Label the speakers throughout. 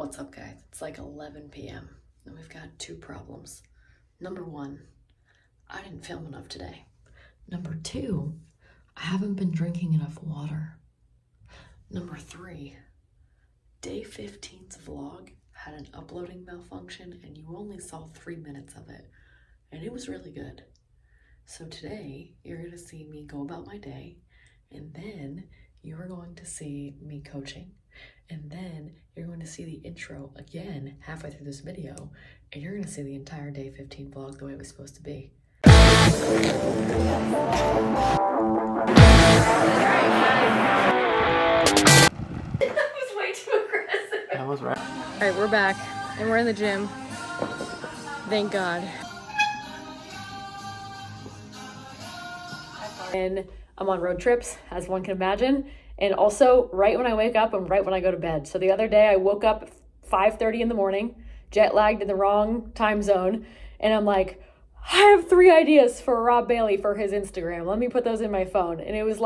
Speaker 1: What's up, guys? It's like 11 p.m. and we've got two problems. Number one, I didn't film enough today. Number two, I haven't been drinking enough water. Number three, day 15's vlog had an uploading malfunction and you only saw 3 minutes of it, and it was really good. So today, you're gonna see me go about my day, and then you're going to see me coaching. And then you're going to see the intro again halfway through this video, and you're going to see the entire day 15 vlog the way it was supposed to be. That was way too aggressive.
Speaker 2: That was right.
Speaker 3: All right, we're back and we're in the gym. Thank God. And I'm on road trips, as one can imagine. And also right when I wake up and right when I go to bed. So the other day I woke up at 5:30 in the morning, jet lagged in the wrong time zone. And I'm like, I have 3 ideas for Rob Bailey for his Instagram. Let me put those in my phone. And it was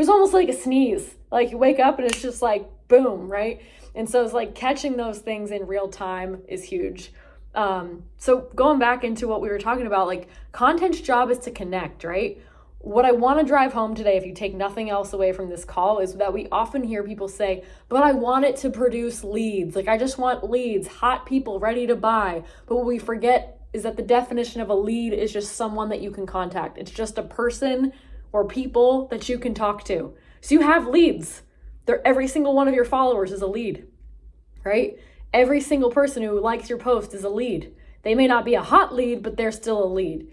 Speaker 3: almost like a sneeze. Like you wake up and it's just like, boom, right? And so it's like catching those things in real time is huge. So going back into what we were talking about, like content's job is to connect, right? What I want to drive home today, if you take nothing else away from this call, is that we often hear people say, but I want it to produce leads. Like I just want leads, hot people ready to buy. But what we forget is that the definition of a lead is just someone that you can contact. It's just a person or people that you can talk to. So you have leads. Every single one of your followers is a lead, right? Every single person who likes your post is a lead. They may not be a hot lead, but they're still a lead.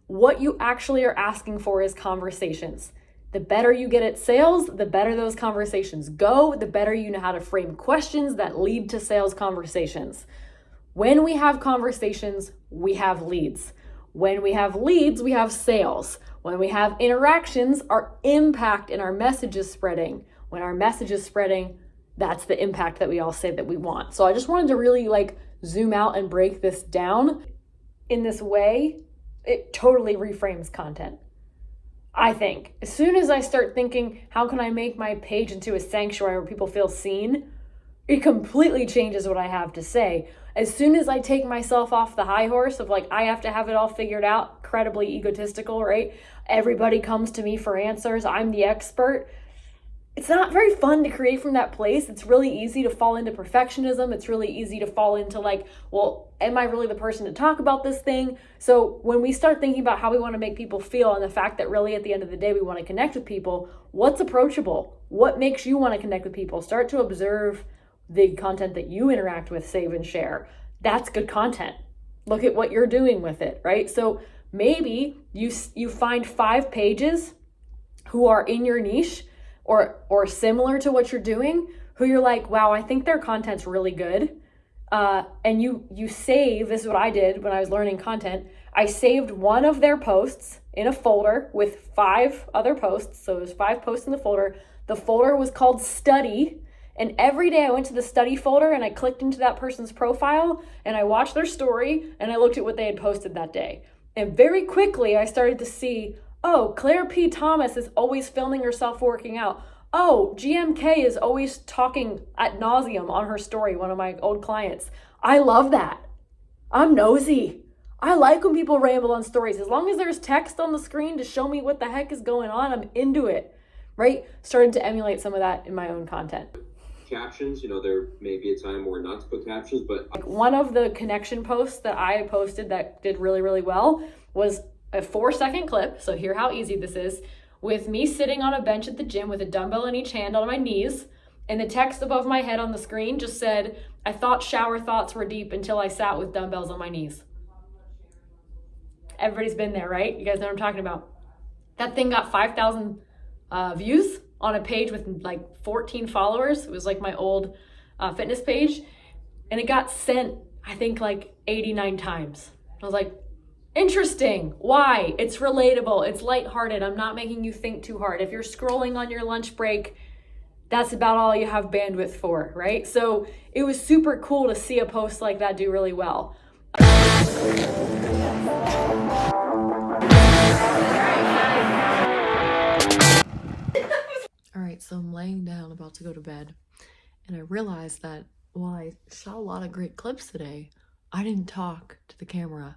Speaker 3: What you actually are asking for is conversations. The better you get at sales, the better those conversations go, the better you know how to frame questions that lead to sales conversations. When we have conversations, we have leads. When we have leads, we have sales. When we have interactions, our impact in our message is spreading. When our message is spreading, that's the impact that we all say that we want. So I just wanted to really zoom out and break this down in this way. It totally reframes content. I think as soon as I start thinking, how can I make my page into a sanctuary where people feel seen? It completely changes what I have to say. As soon as I take myself off the high horse of I have to have it all figured out, incredibly egotistical, right? Everybody comes to me for answers. I'm the expert. It's not very fun to create from that place. It's really easy to fall into perfectionism. It's really easy to fall into well, am I really the person to talk about this thing? So when we start thinking about how we want to make people feel and the fact that really at the end of the day, we want to connect with people, what's approachable? What makes you want to connect with people? Start to observe the content that you interact with, save and share. That's good content. Look at what you're doing with it, right? So maybe you find 5 pages who are in your niche or similar to what you're doing, who you're like, wow, I think their content's really good. And you save, this is what I did when I was learning content. I saved one of their posts in a folder with 5 other posts. So there's 5 posts in the folder. The folder was called Study. And every day I went to the study folder and I clicked into that person's profile and I watched their story and I looked at what they had posted that day. And very quickly I started to see, oh, Claire P. Thomas is always filming herself working out. Oh, GMK is always talking ad nauseum on her story, one of my old clients. I love that. I'm nosy. I like when people ramble on stories. As long as there's text on the screen to show me what the heck is going on, I'm into it, right? Started to emulate some of that in my own content.
Speaker 4: Captions, there may be a time where not to put captions, but
Speaker 3: one of the connection posts that I posted that did really, really well was a 4-second clip. So hear how easy this is, with me sitting on a bench at the gym with a dumbbell in each hand on my knees. And the text above my head on the screen just said, I thought shower thoughts were deep until I sat with dumbbells on my knees. Everybody's been there, right? You guys know what I'm talking about. That thing got 5,000 views on a page with 14 followers. It was my old fitness page. And it got sent, I think 89 times. I was like, interesting. Why? It's relatable. It's lighthearted. I'm not making you think too hard. If you're scrolling on your lunch break, that's about all you have bandwidth for, right? So it was super cool to see a post like that do really well.
Speaker 1: All right, so I'm laying down about to go to bed, and I realized that while I shot a lot of great clips today, I didn't talk to the camera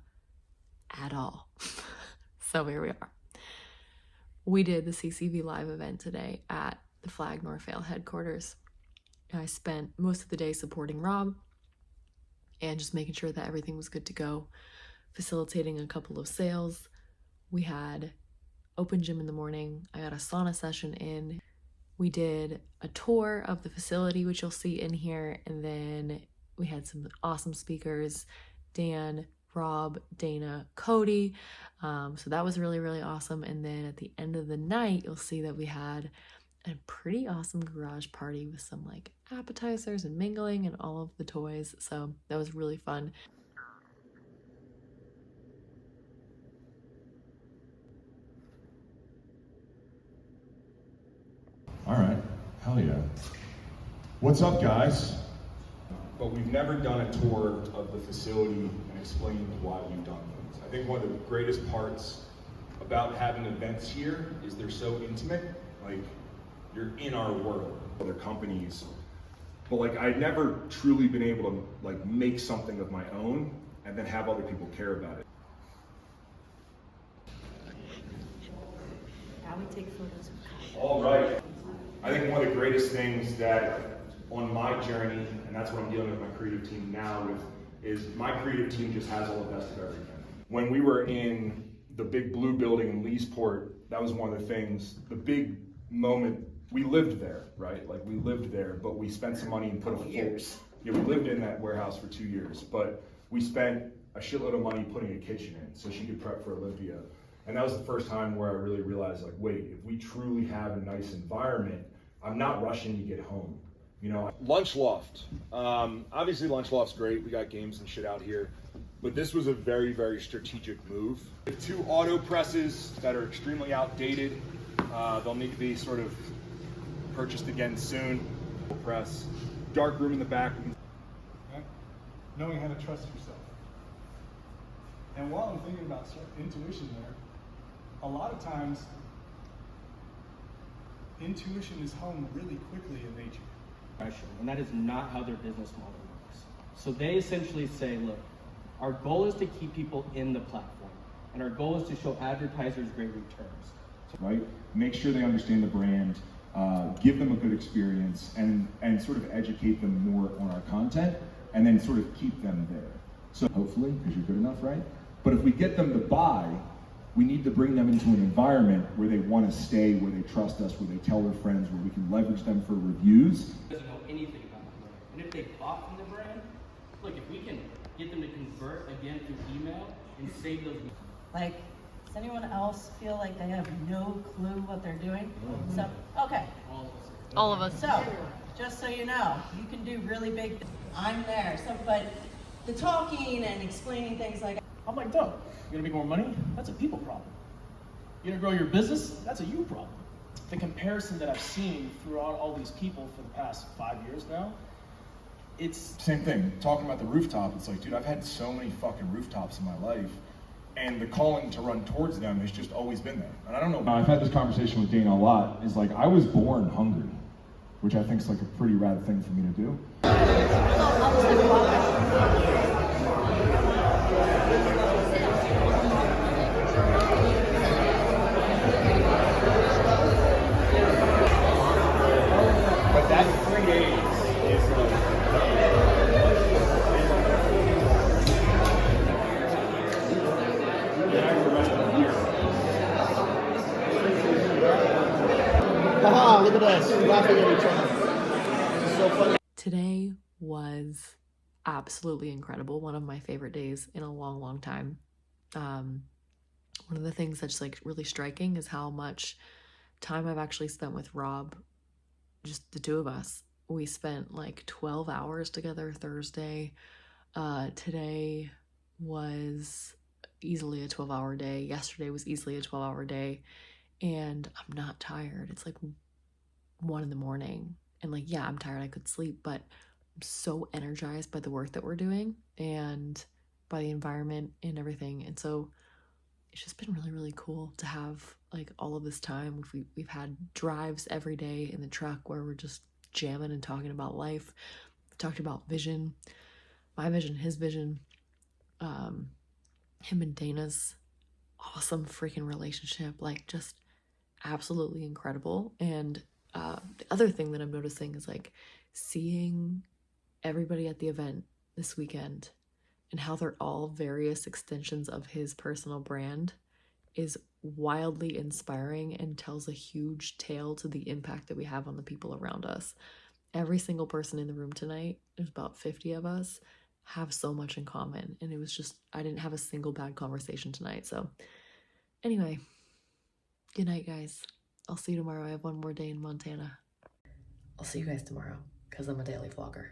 Speaker 1: at all. So here we are. We did the CCV Live event today at the Flag Northvale headquarters. I spent most of the day supporting Rob and just making sure that everything was good to go, facilitating a couple of sales. We had open gym in the morning. I got a sauna session in. We did a tour of the facility, which you'll see in here, and then we had some awesome speakers, Dan, Rob, Dana, Cody. So that was really, really awesome. And then at the end of the night, you'll see that we had a pretty awesome garage party with some like appetizers and mingling and all of the toys. So that was really fun.
Speaker 2: All right, hell yeah. What's up, guys?
Speaker 5: But we've never done a tour of the facility and explained why we've done things. I think one of the greatest parts about having events here is they're so intimate, like you're in our world. Other companies, but like I'd never truly been able to like make something of my own and then have other people care about it.
Speaker 6: Now we take photos of Kyle.
Speaker 5: All right. I think one of the greatest things that on my journey, and that's what I'm dealing with my creative team now with, is my creative team just has all the best of everything. When we were in the big blue building in Leesport, that was one of the things, the big moment, we lived there, right? Like we lived there, but we spent some money and put a full, yeah, we lived in that warehouse for 2 years, but we spent a shitload of money putting a kitchen in so she could prep for Olympia. And that was the first time where I really realized, like, wait, if we truly have a nice environment, I'm not rushing to get home. You know, Lunch Loft. Obviously Lunch Loft's great. We got games and shit out here, but this was a very, very strategic move. We have 2 auto presses that are extremely outdated. They'll need to be sort of purchased again soon. Press. Dark room in the back.
Speaker 7: Okay? Knowing how to trust yourself. And while I'm thinking about intuition there, a lot of times intuition is honed really quickly in nature.
Speaker 8: And that is not how their business model works. So they essentially say, look, our goal is to keep people in the platform, and our goal is to show advertisers great returns.
Speaker 2: Right? Make sure they understand the brand, give them a good experience, and sort of educate them more on our content, and then sort of keep them there. So hopefully, because you're good enough, right? But if we get them to buy, we need to bring them into an environment where they want to stay, where they trust us, where they tell their friends, where we can leverage them for reviews.
Speaker 8: Doesn't know anything about the brand. And if they bought from the brand, look, if we can get them to convert again through email and save those.
Speaker 6: Like, does anyone else feel like they have no clue what they're doing? So, okay.
Speaker 1: All of us.
Speaker 6: So, just so you know, you can do really big things. I'm there. So, but the talking and explaining things like,
Speaker 9: I'm like, Doug, you're gonna make more money? That's a people problem. You're gonna grow your business? That's a you problem. The comparison that I've seen throughout all these people for the past 5 years now, it's...
Speaker 5: Same thing, talking about the rooftop, it's like, dude, I've had so many fucking rooftops in my life, and the calling to run towards them has just always been there. And I don't know.
Speaker 2: I've had this conversation with Dana a lot, is like, I was born hungry, which I think is like a pretty rad thing for me to do.
Speaker 5: But that 3 days is
Speaker 9: Haha, look at us, laughing at each other. This is so funny.
Speaker 1: Today was absolutely incredible. One of my favorite days in a long, long time. One of the things that's like really striking is how much time I've actually spent with Rob, just the 2 of us. We spent like 12 hours together Thursday. Today was easily a 12-hour day. Yesterday was easily a 12-hour day. And I'm not tired. It's like 1 in the morning. And like, yeah, I'm tired. I could sleep, but I'm so energized by the work that we're doing and by the environment and everything. And so it's just been really, really cool to have like all of this time. We've had drives every day in the truck where we're just jamming and talking about life. talked about vision, my vision, his vision, him and Dana's awesome freaking relationship, like just absolutely incredible. And the other thing that I'm noticing is like seeing everybody at the event this weekend and how they're all various extensions of his personal brand is wildly inspiring and tells a huge tale to the impact that we have on the people around us. Every single person in the room tonight, there's about 50 of us, have so much in common. And it was just, I didn't have a single bad conversation tonight. So anyway, good night, guys. I'll see you tomorrow. I have one more day in Montana. I'll see you guys tomorrow because I'm a daily vlogger.